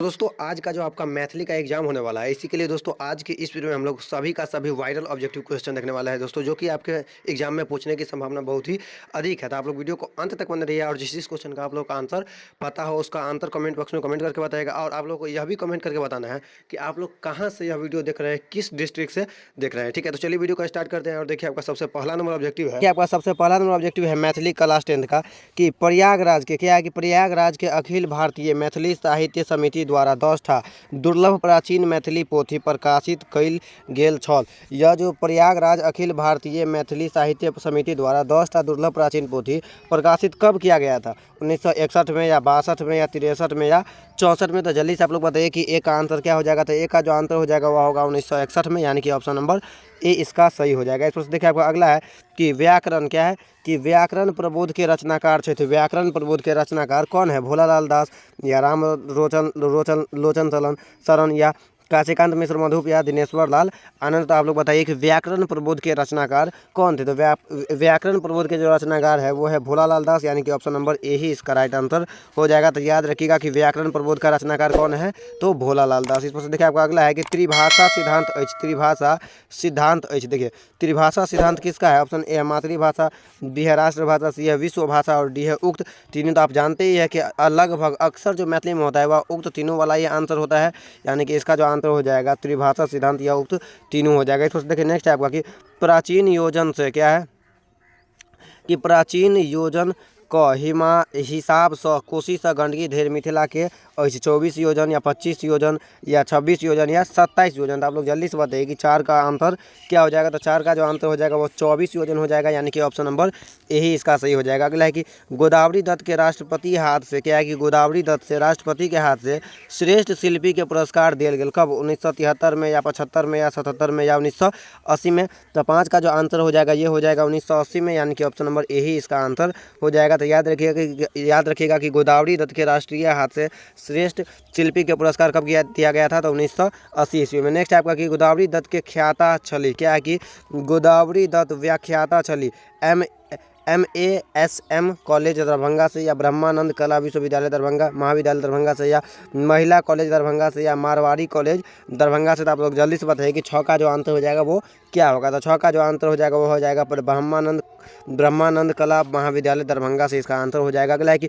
दोस्तों आज का जो आपका मैथिली का एग्जाम होने वाला है, इसी के लिए दोस्तों आज की इस वीडियो में हम लोग सभी का सभी वायरल ऑब्जेक्टिव क्वेश्चन देखने वाला है दोस्तों, जो कि आपके एग्जाम में पूछने की संभावना बहुत ही अधिक है। तो आप लोग वीडियो को अंत तक बने रहिए और जिस क्वेश्चन का आप लोग का आंसर पता हो उसका आंसर कमेंट बॉक्स में कमेंट करके बताएगा। और आप लोग को यह भी कमेंट करके बताना है कि आप लोग कहाँ से यह वीडियो देख रहे हैं, किस डिस्ट्रिक्ट से देख रहे हैं। ठीक है, तो चलिए वीडियो को स्टार्ट करते हैं। और देखिए आपका सबसे पहला नंबर ऑब्जेक्टिव है, आपका सबसे पहला नंबर ऑब्जेक्टिव है मैथिली क्लास 10 का कि प्रयागराज के क्या है कि प्रयागराज के अखिल भारतीय मैथिली साहित्य समिति द्वारा 10 दुर्लभ प्राचीन मैथिली पोथी प्रकाशित कयल गेल छल। यह जो प्रयागराज अखिल भारतीय मैथिली साहित्य समिति द्वारा 10 दुर्लभ प्राचीन पोथी प्रकाशित कब किया गया था? 1961 में या 62 में या 63 में या 64 में? तो जल्दी से आप लोग बताइए कि एक का आंसर क्या हो जाएगा। तो एक का जो आंसर हो जाएगा वह होगा 1961 में, यानी कि ऑप्शन नंबर ए इसका सही हो जाएगा। इस पर देखिए आपका अगला है कि व्याकरण क्या है कि व्याकरण प्रबोध के रचनाकार थे। तो व्याकरण प्रबोध के रचनाकार कौन है? भोलालाल दास या राम लोचन शरण या काशीकांत मिश्र मधुप या दिनेश्वर लाल आनंद? तो आप लोग बताइए कि व्याकरण प्रबोध के रचनाकार कौन थे? तो व्याकरण प्रबोध के जो रचनाकार है वो है भोलालाल दास, यानी कि ऑप्शन नंबर ए ही इसका राइट आंसर हो जाएगा। तो याद रखिएगा कि व्याकरण प्रबोध का रचनाकार कौन है? तो भोलालाल दास। इस पर से देखिए आपका अगला है कि त्रिभाषा सिद्धांत अछि। त्रिभाषा सिद्धांत अछि, देखिए त्रिभाषा सिद्धांत किसका है? ऑप्शन ए है मातृभाषा, बी है राष्ट्रभाषा, सी है विश्व भाषा और डी है उक्त तीनों। तो आप जानते ही है कि लगभग अक्सर जो मैथिली में होता है वह उक्त तीनों वाला ये आंसर होता है, यानी कि इसका जो आंसर हो जाएगा त्रिभाषा सिद्धांत या उक्त तीनों हो जाएगा। इसको देखिए नेक्स्ट है आपका कि प्राचीन योजन से क्या है कि प्राचीन योजन हिसाब से कोशी से गंडकी धरि मिथिला के 24 योजन या 25 योजन या 26 योजन या 27 योजन? तो आप लोग जल्दी से बताइए कि 4 का आंसर क्या हो जाएगा। तो 4 का जो आंसर हो जाएगा वो 24 योजन हो जाएगा, यानी कि ऑप्शन नंबर ए ही इसका सही हो जाएगा। अगला है कि गोदावरी दत्त के राष्ट्रपति हाथ से क्या है कि गोदावरी दत्त से राष्ट्रपति के हाथ से श्रेष्ठ शिल्पी के पुरस्कार दिया गया कब? 1973 में या 75 में या 77 में या 1980 में? तो 5 का जो आंसर हो जाएगा ये हो जाएगा 1980 में, यानी कि ऑप्शन नंबर ए ही इसका आंसर हो जाएगा। तो याद रखिएगा कि गोदावरी दत्त के राष्ट्रीय हाथ से श्रेष्ठ शिल्पी के पुरस्कार कब दिया गया था? तो 1980 ईस्वी में। नेक्स्ट आपका कि गोदावरी दत्त के ख्याता छली क्या है कि गोदावरी दत्त व्याख्याता छली MASM कॉलेज दरभंगा से या ब्रह्मानंद कला विश्वविद्यालय दरभंगा महाविद्यालय दरभंगा से या महिला कॉलेज दरभंगा से या मारवाड़ी कॉलेज दरभंगा से? तो आप लोग जल्दी से बताइए कि 6 का जो आंसर हो जाएगा वो क्या होगा। तो 6 का जो आंसर हो जाएगा वो हो जाएगा पर ब्रह्मानंद कला महाविद्यालय दरभंगा से इसका आंसर हो जाएगा। अगला है कि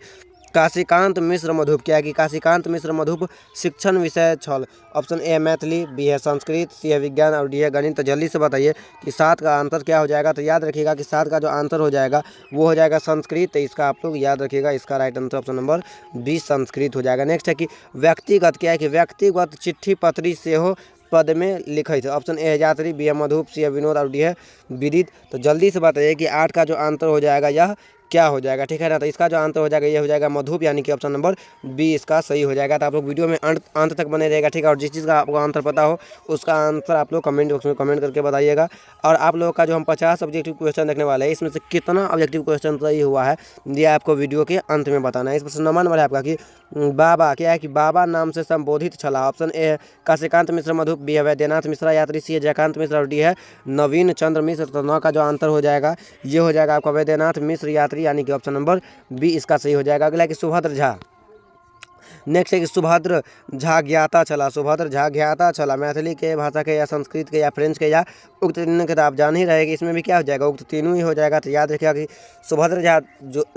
काशीकांत मिश्र मधुप क्या है कि काशीकांत मिश्र मधुप शिक्षण विषय छल? ऑप्शन ए मैथिली, बी है संस्कृत, सी है विज्ञान और डी है गणित? तो जल्दी से बताइए कि 7 का आंसर क्या हो जाएगा। तो याद रखिएगा कि 7 का जो आंसर हो जाएगा वो हो जाएगा संस्कृत। तो इसका आप लोग याद रखिएगा, इसका right answer option number B Sanskrit हो जाएगा। नेक्स्ट है कि व्यक्तिगत क्या है कि व्यक्तिगत चिट्ठी पत्री से हो पद में लिखे थे? ऑप्शन ए है यात्री, बी है मधुप, सी है विनोद और डी है विदित? तो जल्दी से बताइए कि 8 का जो आंसर हो जाएगा यह क्या हो जाएगा। ठीक है ना, तो इसका जो आंसर हो जाएगा ये हो जाएगा मधुप, यानी कि ऑप्शन नंबर बी इसका सही हो जाएगा। तो आप लोग वीडियो में अंत तक बने रहेगा। ठीक है, और जिस चीज़ का आपको आंसर पता हो उसका आंसर आप लोग कमेंट बॉक्स में कमेंट करके बताइएगा। और आप लोगों का जो हम 50 ऑब्जेक्टिव क्वेश्चन देखने वाले हैं इसमें से कितना ऑब्जेक्टिव क्वेश्चन सही हुआ है ये आपको वीडियो के अंत में बताना है। इस पर नंबर है आपका कि बाबा क्या है कि बाबा नाम से संबोधित छला? ऑप्शन ए है काशीकांत मिश्र मधुप, बी है वैद्यनाथ मिश्रा यात्री, सी है जयकांत मिश्र और डी है नवीन चंद्र मिश्र? तो 9 का जो आंसर हो जाएगा ये हो जाएगा आपका वैद्यनाथ मिश्र यात्री, यानी कि ऑप्शन नंबर बी इसका सही हो जाएगा। अगला है कि सुभद्र झा। नेक्स्ट है कि सुभद्र झा ज्ञाता चला। सुभद्र झा ज्ञाता चला मैथिली के भाषा के या संस्कृत के या फ्रेंच के या उक्त तीनों के? तो आप जान ही रहे कि इसमें भी क्या हो जाएगा उक्त तीनों ही हो जाएगा। तो याद रखिएगा कि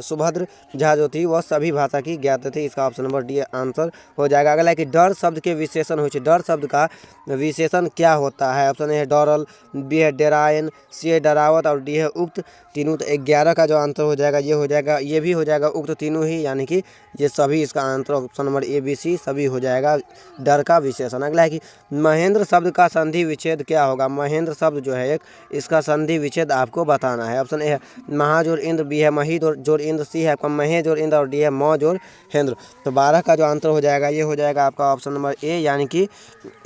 सुभद्र झा जो थी वह सभी भाषा की ज्ञात थी। इसका ऑप्शन नंबर डी आंसर हो जाएगा। अगला है कि डर शब्द के विशेषण हो। डर शब्द का विशेषण क्या होता है? ऑप्शन ए है डरल, बी है डेरायन, सी है डरावत और डी है उक्त तीनों? तो 11 का जो आंसर हो जाएगा ये हो जाएगा, ये भी हो जाएगा उक्त तीनों ही, यानी कि ये सभी इसका answer option number A B C सभी हो जाएगा डर का विशेषण। अगला है कि महेंद्र शब्द का संधि विच्छेद क्या होगा? महेंद्र शब्द जो है एक इसका संधि विच्छेद आपको बताना है। ऑप्शन ए है महाजोर इंद्र, बी है मही जोर इंद्र, सी है आपका महे जोर इंद्र और डी है म जोर हेंद्र? तो 12 का जो आंसर हो जाएगा ये हो जाएगा आपका ऑप्शन नंबर ए, यानी कि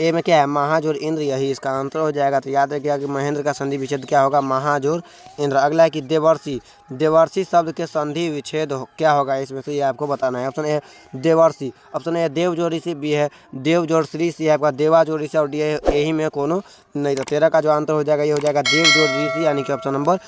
ए में क्या है महाजोर इंद्र, यही इसका आंसर हो जाएगा। तो याद रखिएगा कि महेंद्र का संधि विच्छेद क्या होगा? महाजोर इंद्र। अगला है कि देवर्षि शब्द के संधि विच्छेद क्या होगा? इसमें से ये आपको बताना है। ऑप्शन ए देवर्षि, ऑप्शन ए देव जोड़ ऋषि, बी है देव जोड़ श्री, सी है आपका देवा जोड़ ऋषि और डी है यही में कोनो नहीं? तो 13 का जो आंसर हो जाएगा ये हो जाएगा देव जोड़ ऋषि, यानी कि ऑप्शन नंबर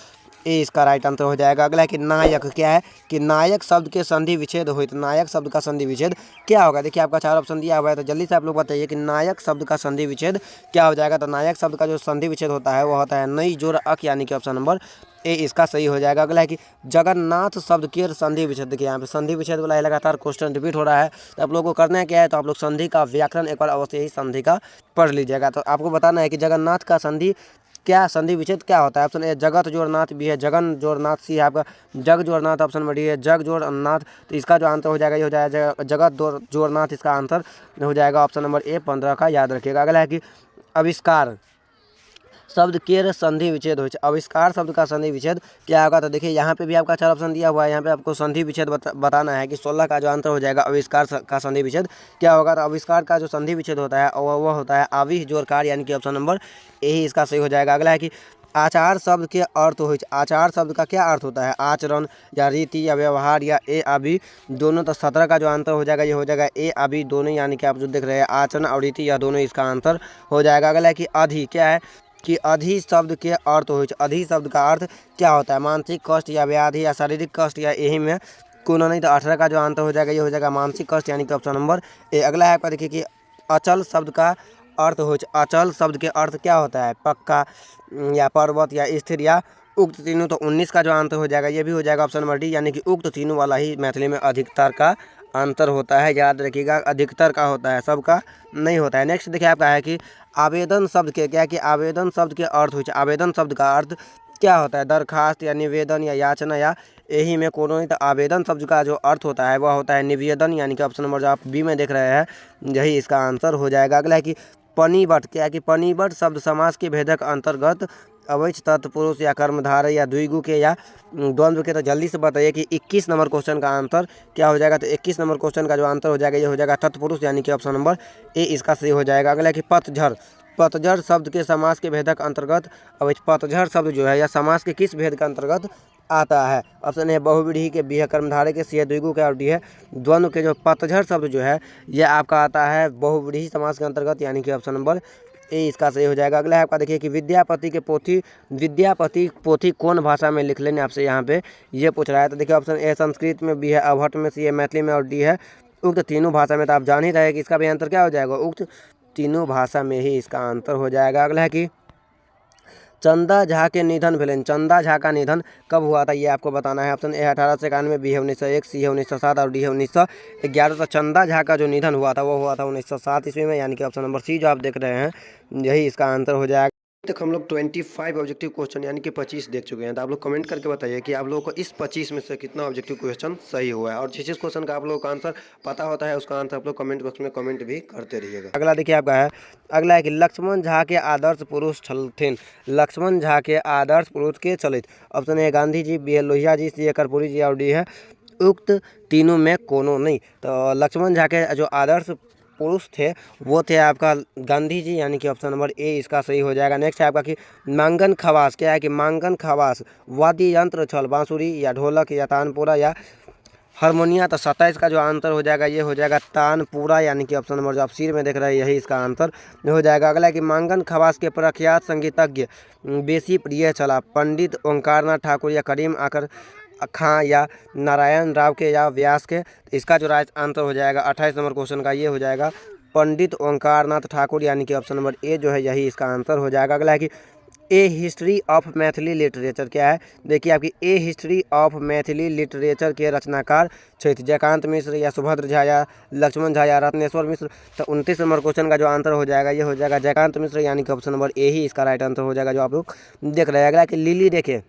ए इसका राइट आंसर हो जाएगा। अगला है कि नायक क्या है कि नायक शब्द के संधि विच्छेद हुए, तो नायक शब्द का संधि विच्छेद क्या होगा। देखिए आपका 4 ऑप्शन दिया हुआ है, तो जल्दी से आप लोग बताइए कि नायक शब्द का संधि विच्छेद क्या हो जाएगा। तो नायक शब्द का जो संधि विच्छेद होता है वो होता है नई जोड़ अक, यानी कि ऑप्शन नंबर ए इसका सही हो जाएगा। अगला है कि जगन्नाथ शब्द के संधि विच्छेद, देखिए यहाँ पे संधि विच्छेद वाला है, लगातार क्वेश्चन रिपीट हो रहा है, तो आप लोगों को करना है क्या है, तो आप लोग संधि का व्याकरण एक बार अवश्य ही संधि का पढ़ लीजिएगा। तो आपको बताना है कि जगन्नाथ का संधि क्या संधि विच्छेद क्या होता है। ऑप्शन ए जगत जोड़नाथ भी है, जगन जोड़नाथ सी है आपका, जग जोड़नाथ ऑप्शन नंबर डी है, जग जोड़नाथ। तो इसका जो आंसर हो जाएगा ये हो जाएगा जगत जोड़नाथ, इसका आंसर हो जाएगा ऑप्शन नंबर ए 15 का, याद रखिएगा। अगला है कि आविष्कार शब्द के संधि विच्छेद हो, आविष्कार शब्द का संधि विच्छेद क्या होगा। तो देखिए यहाँ पे भी आपका 4 ऑप्शन दिया हुआ है, यहाँ पे आपको संधि विच्छेद बताना है कि 16 का जो आंसर हो जाएगा आविष्कार का संधि विच्छेद क्या होगा। तो आविष्कार का जो संधि विच्छेद होता है वह होता है आविष जोड़कार, यानी कि ऑप्शन नंबर ए ही इसका सही हो जाएगा। अगला है कि आचार शब्द के अर्थ हो, आचार शब्द का क्या अर्थ होता है, आचरण या रीति या व्यवहार या ए आबी दोनों। तो 17 का जो आंसर हो जाएगा ये हो जाएगा ए आबी दोनों, यानी कि आप जो देख रहे हैं आचरण और रीति या दोनों इसका आंसर हो जाएगा। अगला है कि अधि क्या है कि अधि शब्द के अर्थ हो, अधि शब्द का अर्थ क्या होता है, मानसिक कष्ट या व्याधि या शारीरिक कष्ट या यही में कोनो नहीं। तो 18 का जो आंसर हो जाएगा ये हो जाएगा मानसिक कष्ट, यानी कि ऑप्शन नंबर ए। अगला है आपका देखिए कि अचल शब्द का अर्थ हो, अचल शब्द के अर्थ क्या होता है, पक्का या पर्वत या स्थिर या उक्त तीनों। तो 19 का जो आंसर हो जाएगा ये भी हो जाएगा ऑप्शन नंबर डी, यानी कि उक्त तीनों वाला ही मैथिली में अधिकतर का आंसर होता है, याद रखिएगा अधिकतर का होता है, सबका नहीं होता है। नेक्स्ट देखिए आपका है कि आवेदन शब्द के क्या कि आवेदन शब्द के अर्थ हो, आवेदन शब्द का अर्थ क्या होता है, दरखास्त या निवेदन या याचना या यही में कोनो नहीं। तो आवेदन शब्द का जो अर्थ होता है वह होता है निवेदन, यानी कि ऑप्शन नंबर जो आप बी में देख रहे हैं यही इसका आंसर हो जाएगा। अगला है कि पनिबट क्या है कि पनिबट शब्द समास के भेदक अंतर्गत अवैध तत्पुरुष या कर्मधारय या द्विगु के या द्वंद्व के। तो जल्दी से बताइए कि 21 नंबर क्वेश्चन का आंसर क्या हो जाएगा। तो 21 नंबर क्वेश्चन का जो आंसर हो जाएगा ये हो जाएगा तत्पुरुष, यानी कि ऑप्शन नंबर ए इसका सही हो जाएगा। अगला है कि पतझड़, पतझड़ शब्द के समास के भेदक अंतर्गत अवैध, पतझड़ शब्द जो है या समास के किस भेद के अंतर्गत आता है। ऑप्शन ए बहुव्रीहि के, बी है कर्मधारय के, सी है द्विगु के और डी है द्वंद्व के। जो पतझड़ शब्द जो है यह आपका आता है बहुव्रीहि समास के अंतर्गत, यानी कि ऑप्शन नंबर ए इसका सही हो जाएगा। अगला है आपका देखिए कि विद्यापति के पोथी, विद्यापति पोथी कौन भाषा में लिख लेने आपसे यहाँ पे ये पूछ रहा है। तो देखिए ऑप्शन ए संस्कृत में, बी है अवहट में, सी है मैथिली में और डी है उक्त तीनों भाषा में। तो आप जान ही रहे कि इसका भी आंसर क्या हो जाएगा, उक्त तीनों भाषा में ही इसका आंसर हो जाएगा। अगला है कि चंदा झा के निधन भेलन, चंदा झा का निधन कब हुआ था ये आपको बताना है। ऑप्शन ए 1891, बी है 1901, सी है 1907 और डी है 1911। तो चंदा झा का जो निधन हुआ था वो हुआ था 1907 ईस्वी में, यानी कि ऑप्शन नंबर सी जो आप देख रहे हैं यही इसका आंसर हो जाएगा। तक हम लोग 25 ऑब्जेक्टिव क्वेश्चन यानी कि 25 देख चुके हैं। तो आप लोग कमेंट करके बताइए कि आप लोगों को इस 25 में से कितना ऑब्जेक्टिव क्वेश्चन सही हुआ है, और जिस क्वेश्चन का आप लोगों का आंसर पता होता है उसका आंसर आप लोग कमेंट बॉक्स में कमेंट भी करते रहिएगा। अगला देखिए आपका है, अगला है कि लक्ष्मण झा के आदर्श पुरुष छलथिन, लक्ष्मण झा के आदर्श पुरुष के चलित। Option A Gandhi ji, B है लोहिया जी, सी है कर्पूरी जी और डी है उक्त तीनों में कोनो नहीं। तो लक्ष्मण झा के जो आदर्श पुरुष थे वो थे आपका गांधी जी, यानी कि ऑप्शन नंबर ए इसका सही हो जाएगा। नेक्स्ट है आपका कि मांगन खवास क्या है कि मांगन खवास वाद्य यंत्र छल, बांसुरी या ढोलक या तानपुरा या हारमोनिया। तो 27 का जो आंसर हो जाएगा ये हो जाएगा तानपुरा, यानी कि ऑप्शन नंबर जो आप सिर में देख रहे हैं यही इसका आंसर हो जाएगा। अगला है कि मांगन खवास के प्रख्यात संगीतज्ञ बेसी प्रिय चला, पंडित ओंकारनाथ ठाकुर या करीम आकर खां या नारायण राव के या व्यास के। इसका जो राइट आंसर हो जाएगा 28 नंबर क्वेश्चन का ये हो जाएगा पंडित ओंकारनाथ ठाकुर, यानी कि ऑप्शन नंबर ए जो है यही इसका आंसर हो जाएगा। अगला है कि ए हिस्ट्री ऑफ मैथिली लिटरेचर क्या है। देखिए आपकी ए हिस्ट्री ऑफ मैथिली लिटरेचर के रचनाकार क्षेत्र जयकांत मिश्र या सुभद्र झा या लक्ष्मण झा या रत्नेश्वर मिश्र। तो 29 नंबर क्वेश्चन का जो आंसर हो जाएगा ये हो जाएगा जयकांत मिश्र, यानी कि ऑप्शन नंबर ए ही इसका राइट आंसर हो जाएगा जो आप लोग देख रहे हैं। अगला कि लिली रे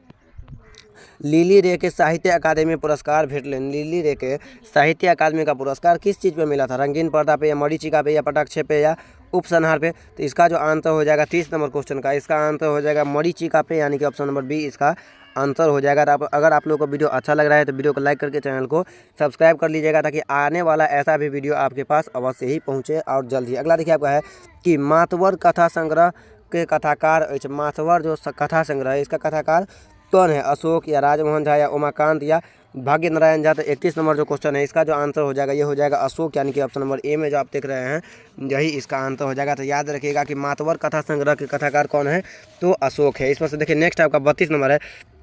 लिली रे के साहित्य अकादमी पुरस्कार भेटले, लिली रे के साहित्य अकादमी का पुरस्कार किस चीज़ पे मिला था, रंगीन पर्दा पे या मरीचिका पे या पटाक्षे पे या उपसंहार पे। तो इसका जो आंसर हो जाएगा 30 नंबर क्वेश्चन का, इसका आंसर हो जाएगा मरीचिका पे, यानी कि ऑप्शन नंबर बी इसका आंसर हो जाएगा। तो अगर आप लोगों को वीडियो अच्छा लग रहा है तो वीडियो को लाइक करके चैनल को सब्सक्राइब कर लीजिएगा, ताकि आने वाला ऐसा भी वीडियो आपके पास अवश्य ही पहुँचे और जल्द ही। अगला देखिए आपका है कि मातवर कथा संग्रह के कथाकार, मातवर जो कथा संग्रह है इसका कथाकार कौन है, अशोक या राजमोहन झा या उमाकांत या भाग्य नारायण झा। तो 31 नंबर जो क्वेश्चन है इसका जो आंसर हो जाएगा ये हो जाएगा अशोक, यानी कि ऑप्शन नंबर ए में जो आप देख रहे हैं यही इसका आंसर हो जाएगा। तो याद रखिएगा कि मातवर कथा संग्रह के कथाकार कौन है, तो अशोक है। इसमें से देखिए नेक्स्ट आपका 32 नंबर है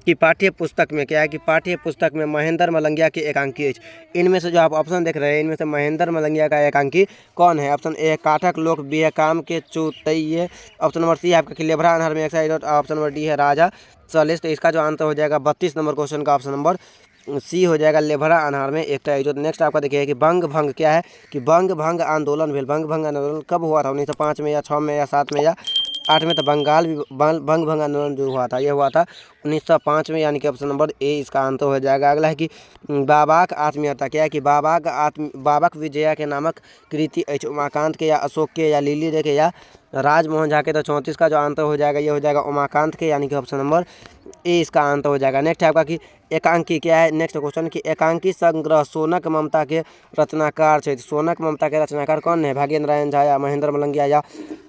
कि पाठ्य पुस्तक में क्या है कि पाठ्य पुस्तक में महेंद्र मलंगिया के एकांकी है। इनमें से जो आप ऑप्शन देख रहे हैं इनमें से महेंद्र मलंगिया का एकांकी कौन है? ऑप्शन ए काठक लोक, बी है काम के चुतैये, ऑप्शन नंबर सी है आपका लेभरा अनहर में एक्साइड, ऑप्शन नंबर डी है राजा सलेश। तो इसका जो आंसर हो जाएगा 32 नंबर क्वेश्चन का ऑप्शन नंबर सी हो जाएगा, लेभरा अनहार में एकटा इजोत। नेक्स्ट आपका देखिए कि बंग भंग क्या है कि बंग भंग आंदोलन भेल। बंग भंग आंदोलन कब हुआ था? 1905 में या 6 में या 7 में या 8 में? तो बंग भंग आंदोलन जो हुआ था ये हुआ था 1905 में, यानी कि ऑप्शन नंबर ए इसका आंसर हो जाएगा। अगला है कि बाबाक आत्मीयता क्या है कि बाबक विजया के नामक कृति है, उमाकांत के या अशोक के या लिली रे के या राजमोहन झा के? तो 34 का जो आंसर हो जाएगा ये हो जाएगा उमाकांत के, यानी कि ऑप्शन नंबर ए इसका आंसर हो जाएगा। नेक्स्ट है आपका कि एकांकी क्या है? नेक्स्ट क्वेश्चन कि एकांकी संग्रह सोनक ममता के रचनाकार है। सोनक ममता के रचनाकार कौन है? भाग्य नारायण झा या महेंद्र मलंगिया या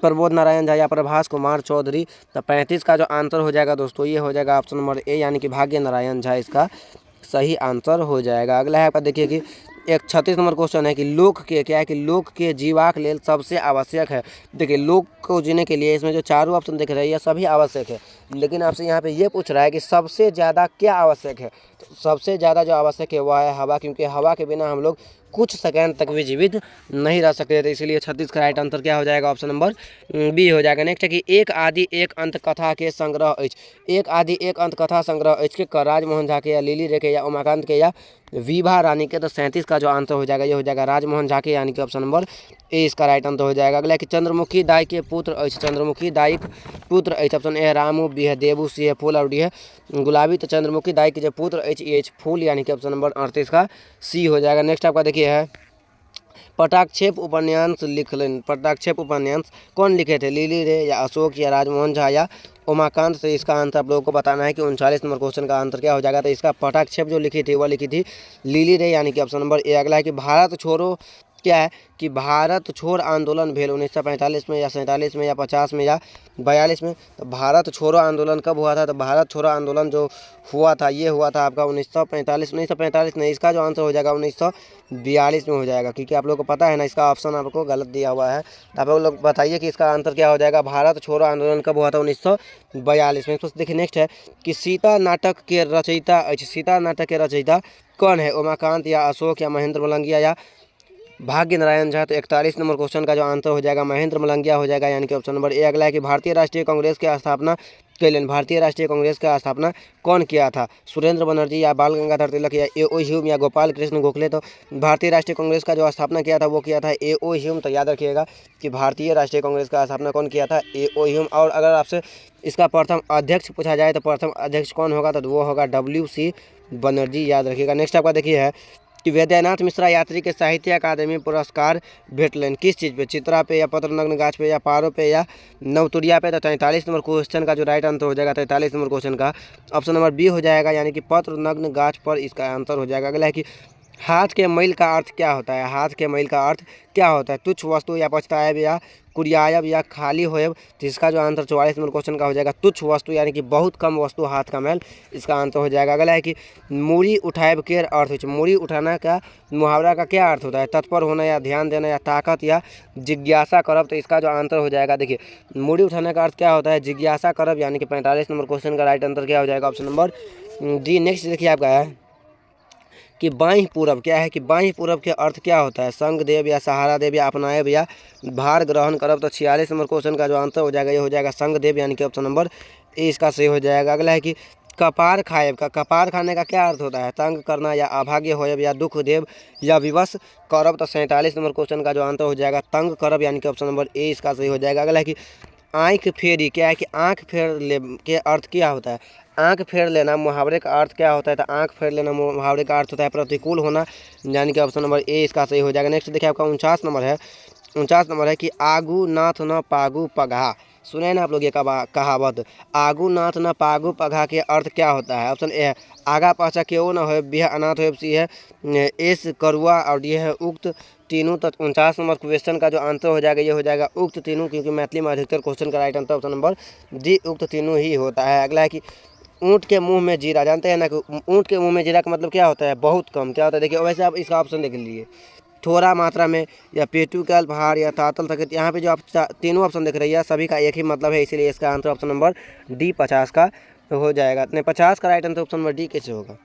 प्रबोध नारायण झा या प्रभास कुमार चौधरी? तो 35 का जो आंसर हो जाएगा दोस्तों ये हो जाएगा ऑप्शन नंबर ए, यानी कि भाग्य नारायण झा इसका सही आंसर हो जाएगा। अगला है आपका देखिए कि एक 36 नंबर क्वेश्चन है कि लोक के क्या है कि लोक के जीवाक लेल सबसे आवश्यक है। देखिए लोक को जीने के लिए इसमें जो चारों ऑप्शन दिख रहे हैं ये सभी आवश्यक है, लेकिन आपसे यहाँ पे ये पूछ रहा है कि सबसे ज़्यादा क्या आवश्यक है? तो सबसे ज़्यादा जो आवश्यक है वह है हवा, क्योंकि हवा के बिना हम लोग कुछ सेकंड तक भी जीवित नहीं रह सकते थे, इसलिए 36 का राइट आंसर क्या हो जाएगा? ऑप्शन नंबर बी हो जाएगा। नेक्स्ट है कि एक आदि एक अंत कथा के संग्रह अछि। एक आदि एक अंत कथा संग्रह अछि के राजमोहन झा के या लिली रे के या उमाकांत के या विभा रानी के? तो 37 का जो आंसर हो जाएगा ये हो जाएगा राजमोहन झा के, यानी कि ऑप्शन नंबर ए इसका राइट आंसर हो जाएगा। अगला कि चंद्रमुखी दाई के पुत्र अछि। चंद्रमुखी दाई पुत्र अछि, ऑप्शन ए है रामू, बी है देवू, सी है फूल और डी है गुलाबी। तो चंद्रमुखी दाई के जो पुत्र अछि ये फूल, यानी कि ऑप्शन नंबर 38 का सी हो जाएगा। नेक्स्ट आपका देखिए है पटाक्षेप उपन्यास लिखलन। पटाक्षेप उपन्यास कौन लिखे थे? लिली रे या अशोक या राजमोहन झा या उमाकांत? से इसका आंसर आप लोगों को बताना है कि 39 नंबर क्वेश्चन का आंसर क्या हो जाएगा? तो इसका पटाक्षेप जो लिखी थी वह लिखी थी लिली रे, यानी कि ऑप्शन नंबर ए। अगला है कि भारत छोड़ो क्या है कि भारत छोड़ आंदोलन भेल 1945 में या 47 में या 50 में या 42 में? तो भारत छोड़ो आंदोलन कब हुआ था? तो भारत छोड़ो आंदोलन जो हुआ था ये हुआ था आपका 1945 नहीं, इसका जो आंसर हो जाएगा 1942 में हो जाएगा, क्योंकि आप लोगों को पता है ना इसका ऑप्शन आपको गलत दिया हुआ है। तो आप लोग बताइए कि इसका आंसर क्या हो जाएगा? भारत छोड़ो आंदोलन कब हुआ था? 1942 में। तो देखिए नेक्स्ट है कि सीता नाटक के रचयिता अछि। सीता नाटक के रचयिता कौन है? उमाकांत या अशोक या महेंद्र मलंगिया या भाग्य नारायण झा? तो 41 नंबर क्वेश्चन का जो आंसर हो जाएगा महेंद्र मलंगिया हो जाएगा, यानी कि ऑप्शन नंबर ए। अगला है कि भारतीय राष्ट्रीय कांग्रेस की स्थापना कैलन। भारतीय राष्ट्रीय कांग्रेस का स्थापना कौन किया था? सुरेंद्र बनर्जी या बाल गंगाधर तिलक या ए ओ ह्यूम या गोपाल कृष्ण गोखले? तो भारतीय राष्ट्रीय कांग्रेस का जो स्थापना किया था वो किया था ए ओ ह्यूम। तो याद रखिएगा कि भारतीय राष्ट्रीय कांग्रेस का स्थापना कौन किया था? ए ओ ह्यूम। और अगर आपसे इसका प्रथम अध्यक्ष पूछा जाए तो प्रथम अध्यक्ष कौन होगा? तो वो होगा WC बनर्जी, याद रखिएगा। नेक्स्ट आपका देखिए है कि वैद्यनाथ मिश्रा यात्री के साहित्य अकादमी पुरस्कार भेटलन किस चीज़ पे? चित्रा पे या पत्र नग्न गाछ पे या पारो पे या नवतुरिया पे? तो 43 नंबर क्वेश्चन का जो राइट आंसर हो जाएगा 43 नंबर क्वेश्चन का ऑप्शन नंबर बी हो जाएगा, यानी कि पत्र नग्न गाछ पर इसका आंसर हो जाएगा। अगला है कि हाथ के मैल का अर्थ क्या होता है? हाथ के मैल का अर्थ क्या होता है? तुच्छ वस्तु या पछतायब या कुरियायब या खाली होयब? तो इसका जो आंसर 44 नंबर क्वेश्चन का हो जाएगा तुच्छ वस्तु, यानी कि बहुत कम वस्तु हाथ का मैल, इसका आंसर हो जाएगा। अगला है कि मूड़ी उठायब के अर्थ है। मूड़ी उठाना का मुहावरा का क्या अर्थ होता है? तत्पर होना या ध्यान देना या ताकत या जिज्ञासा करब? तो इसका जो आंसर हो जाएगा देखिए मूड़ी उठाने का अर्थ क्या होता है? जिज्ञासा करब, यानी कि 45 नंबर क्वेश्चन का राइट आंसर क्या हो जाएगा? Option number D. नेक्स्ट देखिए आपका है कि बाह्य पूरब क्या है कि बाह्य पूरब के अर्थ क्या होता है? संग देव या सहारा देव या अपनाएब या भार ग्रहण करब? तो 46 नंबर क्वेश्चन का जो आंसर हो जाएगा ये हो जाएगा संग देव, यानी कि ऑप्शन नंबर ए इसका सही हो जाएगा। अगला है कि कपार खाएब का कपार खाने का क्या अर्थ होता है? तंग करना या अभाग्य होयब या दुख देव या विवश करब? तो 47 नंबर क्वेश्चन का जो आंसर हो जाएगा तंग करब, यानी कि ऑप्शन नंबर ए इसका सही हो जाएगा। अगला है कि आँख फेरी क्या है कि आँख फेर ले के अर्थ क्या होता है? आँख फेर लेना मुहावरे का अर्थ क्या होता है? तो आँख फेर लेना मुहावरे का अर्थ होता है प्रतिकूल होना, यानी कि ऑप्शन नंबर ए इसका सही हो जाएगा। नेक्स्ट देखिए आपका 49 नंबर है कि आगू नाथ न पागू पगहा। सुने ना आप लोग ये कहावत आगू नाथ न पागू पगहा के अर्थ क्या होता है? ऑप्शन ए है आगा पाछा केओ न हो, बी है अनाथ हो, सी है एस करुआ और डी है उक्त तीनों। तो 49 नंबर क्वेश्चन का जो आंसर हो जाएगा ये हो जाएगा उक्त तीनों, क्योंकि मैथिली में अधिकतर क्वेश्चन का right answer option number D उक्त तीनों ही होता है। अगला है कि ऊँट के मुंह में जीरा। जानते हैं ना कि ऊँट के मुंह में जीरा का मतलब क्या होता है? बहुत कम। क्या होता है? देखिए वैसे आप इसका ऑप्शन देख लीजिए थोड़ा मात्रा में या पेटू का भार या तातल थकित। यहाँ पे जो आप तीनों ऑप्शन देख रही है सभी का एक ही मतलब है, इसीलिए इसका आंसर ऑप्शन नंबर डी 50 का हो जाएगा। अपने 50 का right answer option number D कैसे होगा?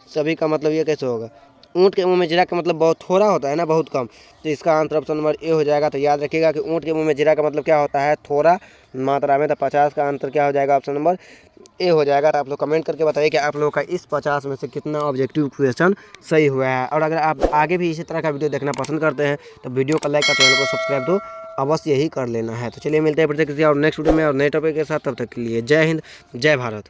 सभी का मतलब ये कैसे होगा? ऊँट के मुंह में जीरा का मतलब बहुत थोड़ा होता है ना, बहुत कम। तो इसका आंसर ऑप्शन नंबर ए हो जाएगा। तो याद रखिएगा कि ऊँट के मुंह में जीरा का मतलब क्या होता है? थोड़ा मात्रा में। तो 50 का आंसर क्या हो जाएगा? ऑप्शन नंबर ए हो जाएगा। तो आप लोग कमेंट करके बताइए कि आप लोगों का इस 50 में से कितना ऑब्जेक्टिव क्वेश्चन सही हुआ है। और अगर आप आगे भी इसी तरह का वीडियो देखना पसंद करते हैं तो वीडियो को लाइक और चैनल को सब्सक्राइब तो अवश्य यही कर लेना है। तो चलिए मिलते हैं फिर से किसी और नेक्स्ट वीडियो में और नए टॉपिक के साथ। तब तक के लिए जय हिंद, जय भारत।